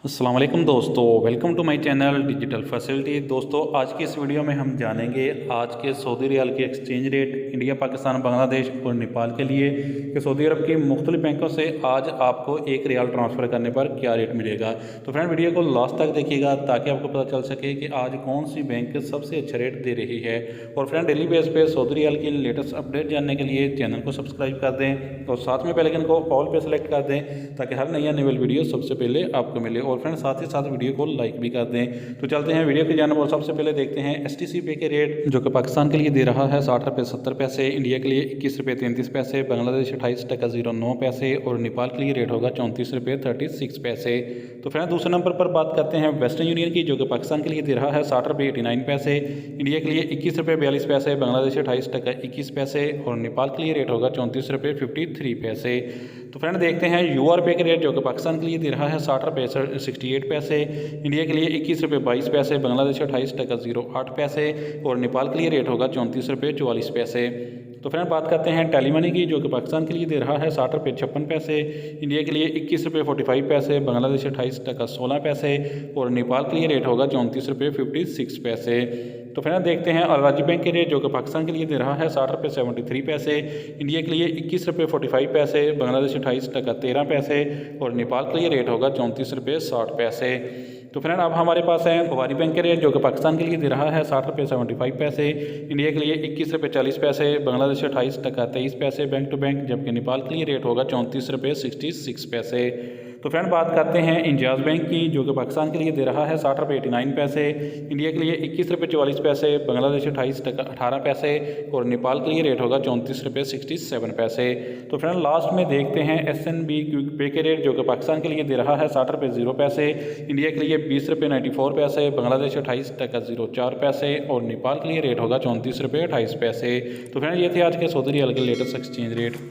अस्सलाम वालेकुम दोस्तों, welcome to my channel digital facility. दोस्तों आज की इस वीडियो में हम जानेंगे आज के सऊदी रियाल के exchange rate India, Pakistan, Bangladesh और नेपाल के लिए कि सऊदी अरब की मुख्तलिफ बैंकों से आज आपको एक रियाल ट्रांसफ़र करने पर क्या रेट मिलेगा। तो फ्रेंड वीडियो को लास्ट तक देखिएगा ताकि आपको पता चल सके कि आज कौन सी बैंक सबसे अच्छा रेट दे रही है। और फ्रेंड डेली बेस पे सऊदी रियाल की लेटेस्ट अपडेट जानने के लिए चैनल को सब्सक्राइब कर दें और साथ में बेल आइकन को ऑल पे सेलेक्ट कर दें ताकि हर नई आने वाली वीडियो सबसे पहले आपको मिले। और फ्रेंड साथ ही साथ वीडियो को लाइक भी कर दें। तो चलते हैं वीडियो की जानब और सबसे पहले देखते हैं एसटीसी पे के रेट, जो कि पाकिस्तान के लिए दे रहा है 60 रुपये 70 पैसे, इंडिया के लिए 21 रुपये 33 पैसे, बांग्लादेश 28.09 पैसे और नेपाल के लिए रेट होगा 34 रुपये 36 पैसे। तो फ्रेंड दूसरे नंबर पर बात करते हैं वेस्टर्न यूनियन की, जो कि पाकिस्तान के लिए दे रहा है 60 रुपये 89 पैसे, इंडिया के लिए 21 रुपये 42 पैसे, बांग्लादेश 28.21 पैसे और नेपाल के लिए रेट होगा 34 रुपये 53 पैसे। तो फ्रेंड देखते हैं यूआर पे के रेट, जो कि पाकिस्तान के लिए दे रहा है 60 रुपये 68 पैसे, इंडिया के लिए 21 रुपये 22 पैसे, बांग्लादेश 28.08 पैसे और नेपाल के लिए रेट होगा 34 रुपये 44 पैसे। तो फ्रेंड बात करते हैं टेलीमनी की, जो कि पाकिस्तान के लिए दे रहा है 60 रुपये 56 पैसे, इंडिया के लिए 21 रुपये 45 पैसे, बांग्लादेश 28.16 पैसे और नेपाल के लिए रेट होगा 34 रुपये 56 पैसे। तो फ्रेंड देखते हैं अल राजी बैंक के रेट, जो कि पाकिस्तान के लिए दे रहा है 60 रुपये 73 पैसे, इंडिया के लिए 21 रुपये 45 पैसे, बांग्लादेश 28.13 पैसे और नेपाल के लिए रेट होगा 34 रुपये 60 पैसे। तो फ्रेंड अब हमारे पास है कुवारी बैंक के रेट, जो कि पाकिस्तान के लिए दे रहा है 60 रुपये 75 पैसे, इंडिया के लिए 21 रुपये 40 पैसे, बांग्लादेश 28.23 पैसे बैंक टू बैंक, जबकि नेपाल के लिए रेट होगा 34 रुपये 66 पैसे। तो फ्रेंड बात करते हैं इंजाज बैंक की, जो कि पाकिस्तान के लिए दे रहा है 60 रुपये 89 पैसे, इंडिया के लिए 21 रुपये 44 पैसे, बांग्लादेश 28.18 पैसे और नेपाल के लिए रेट होगा 34 रुपये 67 पैसे। तो फ्रेंड लास्ट में देखते हैं SNB क्विक पे के रेट, जो कि पाकिस्तान के लिए दे रहा है 60 रुपये 0 पैसे, इंडिया के लिए 20 रुपये 94 पैसे, बांग्लादेश 28.04 पैसे और नेपाल के लिए रेट होगा 34 रुपये 28 पैसे। तो फ्रेंड ये थे आज के सऊदी रियाल के लेटेस्ट एक्सचेंज रेट।